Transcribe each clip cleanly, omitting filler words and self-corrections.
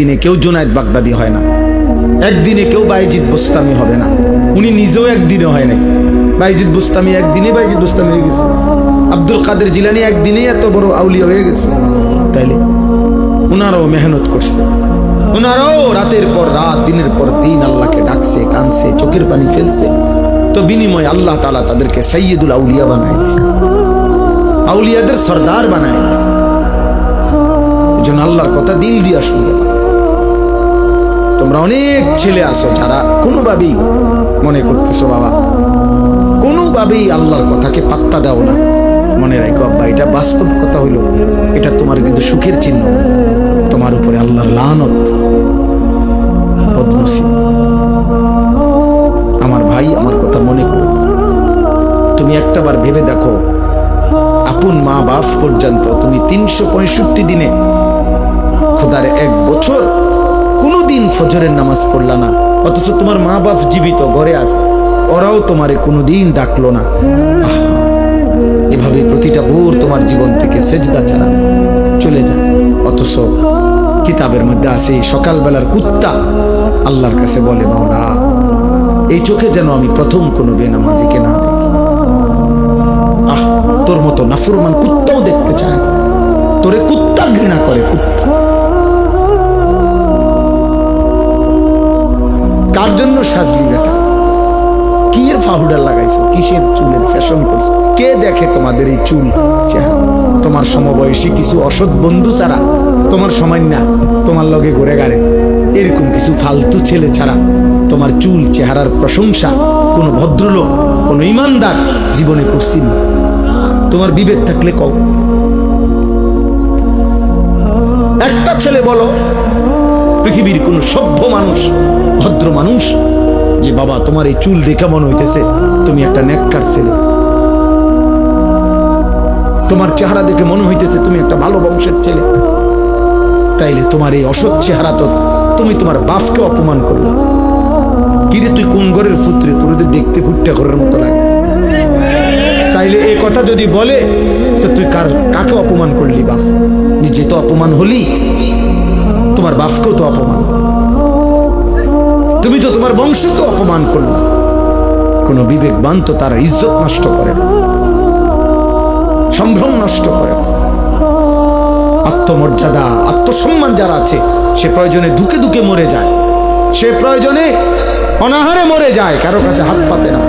দিনে কেউ জুনায়েদ বাগদাদি হয় না, একদিনে কেউ বাইজিদ বোস্তামি হবে না। উনি নিজেও একদিনে হয় নাই। বাইজিদ বোস্তামি একদিনে বাইজিদ বোস্তামি হয়ে গেছে। আব্দুল কাদের জিলানী একদিনেই এত বড় আউলিয়া হয়ে গেছে। তাইলে উনারাও মেহনত করছে, উনারাও রাতের পর রাত দিনের পর দিন আল্লাহকে ডাকছে, কাঁদছে, চোখের পানি ফেলছে। তো বিনিময় আল্লাহ তাআলা তাদেরকে সাইয়্যিদুল আউলিয়া বানায় দিয়েছে, আউলিয়াদের সর্দার বানায় দিয়েছে। এজন্য আল্লাহর কথা দিল দিয়া শুনবে। তোমরা অনেক ছেলে আছো যারা কোনোভাবেই মনে করতেছো বাবা কোনোভাবেই আল্লাহর কথাকে পাত্তা দাও না। মনে রাখো আব্বা, এটা বাস্তব কথা হইলো, এটা তোমার কিন্তু সুখের চিহ্ন, তোমার উপরে আল্লাহর লানত, বদনসিব। আমার ভাই, আমার কথা মনে করো। তুমি একটাবার ভেবে দেখো, আপন মা বাপ পর্যন্ত তুমি 365 দিনে খোদার 1 বছর কোনোদিন ফজরের নামাজ পড়লা না, অথচ তোমার মা বাপ জীবিত ঘরে আছে, ওরাও তোমারে কোনোদিন ডাকলো না। এভাবে প্রতিটা ভোর তোমার জীবন থেকে সেজদা ছাড়া চলে যায়। অথচ কিতাবের মধ্যে আছে সকালবেলার কুত্তা আল্লাহর কাছে বলে, মাওলা এই চোখে যেন আমি প্রথম কোনো বেনামাজিকে না দেখি। তোর মতো নাফরমান কুত্তাও দেখতে চায়, তোরে কুত্তা ঘৃণা করে। কুত্তা কার জন্য সাজলি বেটা? কি এর পাউডার লাগাইছো? কিসের চুলের ফ্যাশন করছো? কে দেখে তোমাদের এই চুল চেহারা? তোমার সমবয়সী কিছু অসৎ বন্ধু ছাড়া, তোমার সময় না তোমার লগে ঘুরে গাড়ে এরকম কিছু ফালতু ছেলে ছাড়া তোমার চুল চেহারার প্রশংসা কোনো ভদ্রলোক, কোনো ইমানদার জীবনে করছিল? তোমার বিবেক থাকলে কও। একটা ছেলে বলো পৃথিবীর কোন সভ্য মানুষ, ভদ্র মানুষ, যে বাবা তোমার এই চুল দেখে মনে হইতেছে তুমি একটা নেককার ছেলে, তোমার চেহারা দেখে মনে হইতেছে তুমি একটা ভালো বংশের ছেলে। তাইলে তোমার এই অসৎ চেহারা তো তুমি তোমার বাপকে অপমান করলে। কিরে তুই কোন ঘরের পুত্রে, তোর দেখতে ফুটটা ঘরের মতো লাগে। তাইলে এই কথা যদি বলে তো তুই কাকে অপমান করলি? বাপ নিজে তো অপমান হলি, তোমার বাপকেও তো অপমান, তুমি তো তোমার বংশকে অপমান করলে। কোন বিবেকবান তো তার ইজ্জত নষ্ট করে না, সম্ভ্রম নষ্ট করে না। আত্মমর্যাদা, আত্মসম্মান যারা আছে সে প্রয়োজনে ধুকে ধুকে মরে যায়, সে প্রয়োজনে অনাহারে মরে যায়, কারো কাছে হাত পাতে না।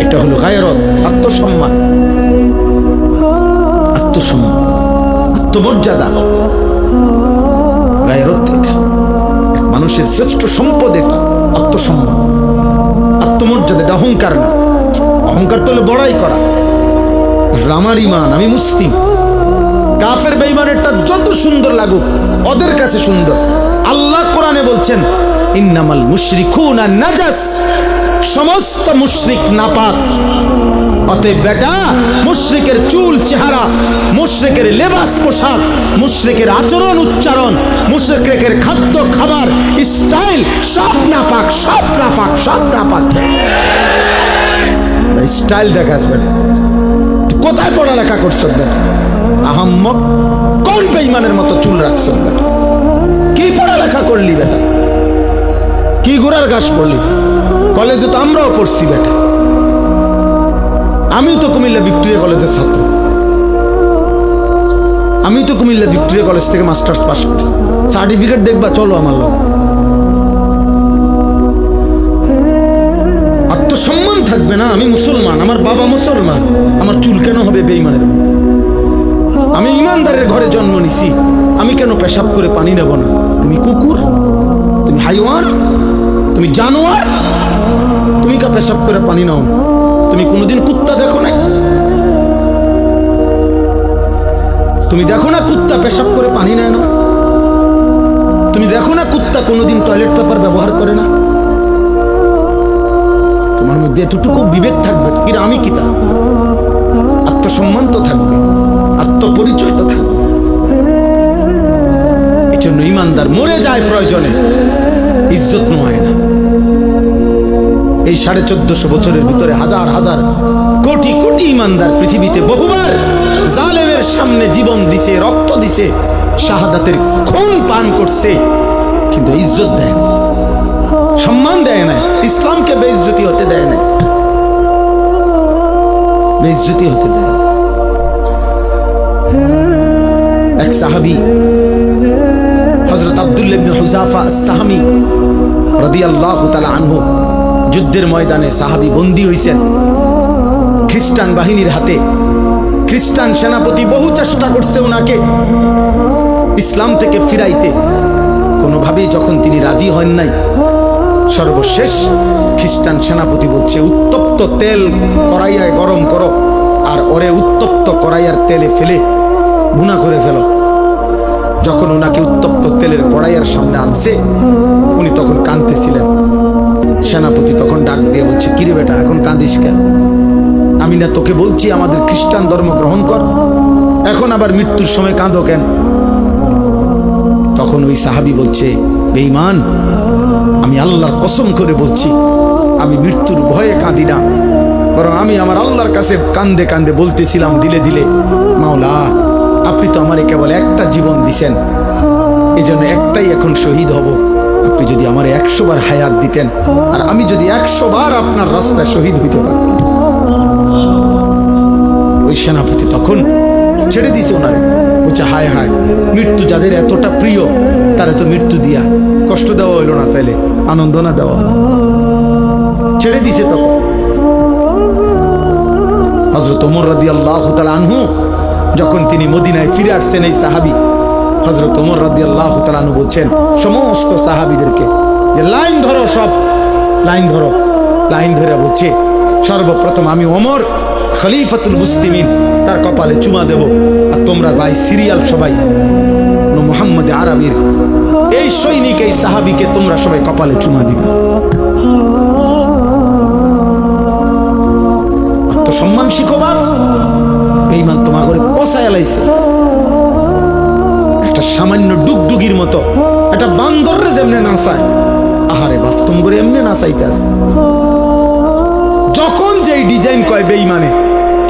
এটা হলো গায়রত, আত্মসম্মান, আত্মসম্মান, আত্মমর্যাদা, গায়রত। এটা মানুষের শ্রেষ্ঠ সম্পদ, এটা আত্মসম্মান, আত্মমর্যাদা। এটা অহংকার না। অহংকার তো হলো বড়াই করা। আমার ইমান, আমি মুসলিম। কাফের বেঈমানেরটা যত সুন্দর লাগুক ওদের কাছে সুন্দর। আল্লাহ কোরআনে বলছেন ইন্নামাল মুশরিকুনা নাজাস, সমস্ত মুশরিক নাপাক। অতএব বেটা, মুশরিকের চুল চেহারা, মুশরিকের লেবাস পোশাক, মুশরিকের আচরণ উচ্চারণ, মুশরিকের খাদ্য খাবার স্টাইল সব নাপাক, সব নাপাক, সব নাপাক। স্টাইল দেখাস বেটা, কোথায় পড়ালেখা করছ বেটা? আহাম্মক, কোন বেঈমানের মতো চুল রাখছ বেটা? কি পড়ালেখা করলি বেটা? কি ঘোড়ার ঘাস পড়লি? কলেজে তো আমরাও পড়ছি বেটা। আমি তো কুমিল্লা ভিক্টোরিয়া কলেজের ছাত্র, আমি তো কুমিল্লা ভিক্টোরিয়া কলেজ থেকে মাস্টার্স পাস করছি। সার্টিফিকেট দেখবা, চলো আমার লোক। আত্মসম্মান থাকবে না। আমি মুসলমান, আমার বাবা মুসলমান, আমার চুল কেন হবে বেঈমানের মতো? আমি ইমানদারের ঘরে জন্ম নিছি, আমি কেন পেশাব করে পানি নেব না? তুমি কুকুর, তুমি হাইওয়ান, তুমি জানোয়ার, তুমি কা পেশাব করে পানি নাও? তুমি কোনোদিন কুত্তা দেখো নাই? তুমি দেখো না কুত্তা পেশাব করে পানি নেয় না? তুমি দেখো না কুত্তা কোনোদিন টয়লেট পেপার ব্যবহার করে না? তোমার মধ্যে এতটুকু বিবেক থাকবে, কিন্তু আমি কি তা? আত্মসম্মান তো থাকবে, আত্মপরিচয় তো থাকবে। এই জন্য ইমানদার মরে যায় প্রয়োজনে, ইজ্জত নয় না। এই 1450 বছরের ভিতরে হাজার হাজার কোটি কোটি ইমানদার পৃথিবীতে বহুবার জালেমের সামনে জীবন দিছে, রক্ত দিছে, শাহাদাতের খুন পান করছে, কিন্তু ইজ্জত দেয় না, সম্মান দেয় না, ইসলামকে বেইজ্জতি হতে দেয় না, বেইজ্জতি হতে দেয় না। এক সাহাবী হযরত আব্দুল্লাহ ইবনে হুযাফা আস-সাহমি রাদিয়াল্লাহু তাআলা আনহু যুদ্ধের ময়দানে সাহাবী বন্দী হইছেন খ্রিস্টান বাহিনীর হাতে। খ্রিস্টান সেনাপতি বহু চেষ্টা করছে ওনাকে ইসলাম থেকে ফিরাইতে, কোনোভাবেই যখন তিনি রাজি হন নাই, সর্বশেষ খ্রিস্টান সেনাপতি বলছে উত্তপ্ত তেল কড়াইয়ায় গরম করো, আর ওরে উত্তপ্ত কড়াইয়ার তেলে ফেলে ভুনা করে ফেলো। যখন ওনাকে উত্তপ্ত তেলের কড়াইয়ের সামনে আনছে, উনি তখন কাঁদতেছিলেন। সেনাপতি তখন ডাক দিয়ে বলছে, কিরে বেটা, এখন কাঁদিস কেন? আমি না তোকে বলছি আমাদের খ্রিস্টান ধর্ম গ্রহণ কর, এখন আবার মৃত্যুর সময় কাঁদো কেন? তখন ওই সাহাবী বলছে, বেঈমান, আমি আল্লাহর কসম করে বলছি, আমি মৃত্যুর ভয়ে কাঁদি না, বরং আমি আমার আল্লাহর কাছে কান্দে কান্দে বলতেছিলাম দিলে দিলে, মাওলা, আপনি তো আমারে কেবল একটা জীবন দিছেন, এই জন্য একটাই এখন শহীদ হব। আপনি যদি আমার 100 বার হায়াত দিতেন, আর আমি যদি 100 বার আপনার রাস্তায় শহীদ হইতে পারতাম। ওই সেনাপতি তখন ছেড়ে দিছে ওনারে, বলছে হায় হায়, মৃত্যু যাদের এতটা প্রিয় তারা তো মৃত্যু দিয়া কষ্ট দেওয়া হইল না, তাইলে আনন্দ না দেওয়া, ছেড়ে দিছে। তখন হযরত ওমর রাদিয়াল্লাহু তাআলা আনহু যখন তিনি মদিনায় ফিরে আসছেন, এই সাহাবী হযরত ওমর রাদিয়াল্লাহু তাআলা আনহু বলছেন সমস্ত সাহাবীদেরকে যে লাইন ধরো, সব লাইন ধরো। লাইন ধরে বলছে, সর্বপ্রথম আমি ওমর খলিফাতুল মুসলিমিন, তার কপালে চুমা দেব, আর তোমরা ভাই সিরিয়াল সবাই মুহাম্মদ আরবির এই সৈনিক, এই সাহাবীকে তোমরা সবাই কপালে চুমা দিবা। আত্মসম্মান শিখো বাপ, বেঈমান তোমার ঘরে পচায় লাইছে। একটা সামান্য ডুগডুগির মতো একটা বান্দররে যেমনে নাচায়, আহারে বাপ তুম করে এমনি নাচাইতে আছে। যখন যেই ডিজাইন কয় বেঈমানে,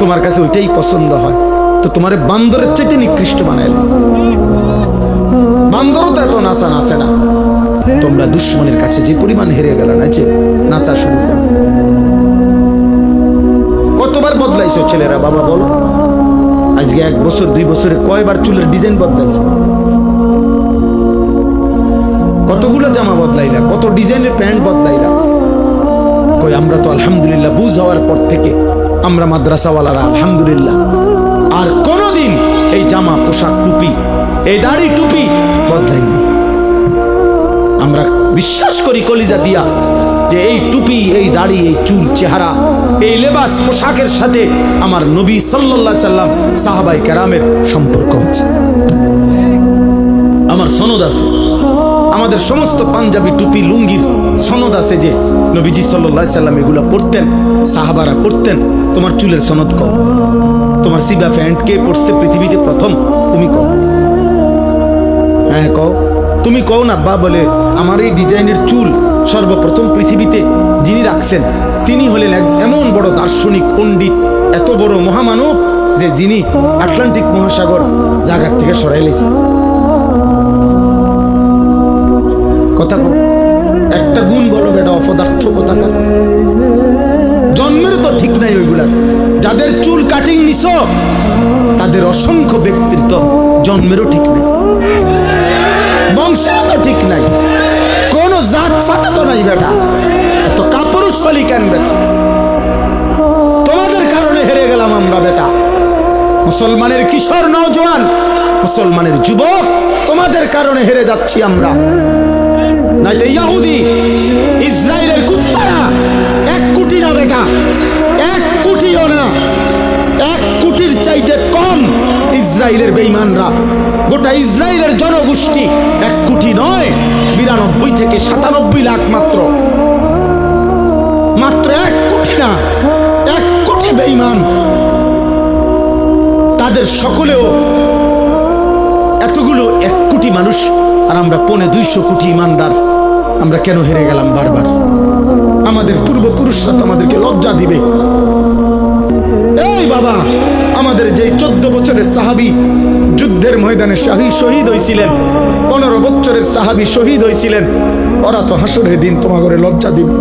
তোমার কাছে ওইটাই পছন্দ হয়, তো তোমার বান্দরের চাইতে নিকৃষ্ট বানাইছে। বান্দরও তো এত নাচা নাচে না। তোমরা দুশ্মনের কাছে যে পরিমাণ হেরে গেল, নাচে নাচা শুরু করো। কতবার বদলাইছো ছেলেরা বাবা বলো? আজকে 1 বছর 2 বছরে কয়বার চুলের ডিজাইন বদলাইছো? কতগুলো জামা বদলাইলা, কত ডিজাইনের প্যান্ট বদলাইলা? কই আমরা তো আলহামদুলিল্লাহ বুঝ হওয়ার পর থেকে আমরা মাদ্রাসাওয়ালারা আলহামদুলিল্লাহ আর কোনোদিন এই জামা পোশাক টুপি এই দাড়ি টুপি বদলাইনি। আমরা বিশ্বাস করি কলিজা দিয়া যে এই টুপি, এই দাড়ি, এই চুল, চেহারা, এই লেবাস পোশাকের সাথে আমার নবী সাল্লাল্লাহু আলাইহি সাল্লাম, সাহাবাই কেরামের সম্পর্ক আছে, আমার সনদ আছে। আমাদের সমস্ত পাঞ্জাবি টুপি লুঙ্গির সনদ আছে যে নবীজি সাল্লাল্লাহু আলাইহি সাল্লাম এগুলো পরতেন, সাহাবারা পরতেন। তোমার চুলের সনদ কও, তোমার সিবা প্যান্ট কে পরছে পৃথিবীতে প্রথম? তুমি কও, হ্যাঁ কও, তুমি কও না বা বলে আমার এই ডিজাইনের চুল সর্বপ্রথম পৃথিবীতে যিনি রাখছেন তিনি হলেন এমন বড় দার্শনিক পণ্ডিত, এত বড় মহামানব যে যিনি আটলান্টিক মহাসাগর জায়গার থেকে সরাইলেছেন। কথা কও, একটা গুণ বলো বেটা, অপদার্থ কোথাকার। জন্মের তো ঠিক নাই ওইগুলার। যাদের চুল কাটিং নিছ তাদের অসংখ্য ব্যক্তিত্ব জন্মেরও ঠিক নেই, বংশেরও তো ঠিক নাই, কোন জাত ফাতা তো নাই বেটা। এত কাপুরুষ বলি কেন বেটা? তোমাদের কারণে হেরে গেলাম আমরা বেটা। মুসলমানের কিশোর নওজোয়ান, মুসলমানের যুবক, তোমাদের কারণে হেরে যাচ্ছি আমরা। নাইতো ইহুদি ইসরায়েলের কুত্তারা 1 কোটি না বেটা, 1 কোটিও না, 1 কোটির চাইতে কম ইসরায়েলের বেঈমানরা। গোটা ইসরায়েলের জনগোষ্ঠী 1 কোটি নয়, 92 থেকে 97 লাখ মাত্র, মাত্র 1 কোটি না, 1 কোটি বেঈমান। তাদের সকলেও এতগুলো 1 কোটি মানুষ, আর আমরা 250 কোটি ইমানদার। আমরা কেন হেরে গেলাম বারবার? আমাদের পূর্বপুরুষরা তো আমাদেরকে লজ্জা দিবে। এই বাবা, আমাদের যে 14 বছরের সাহাবী যুদ্ধের ময়দানে শহীদ হয়েছিলেন, 15 বছরের সাহাবী শহীদ হয়েছিলেন, ওরা তো হাসরের দিন তোমার ঘরে লজ্জা দিবে।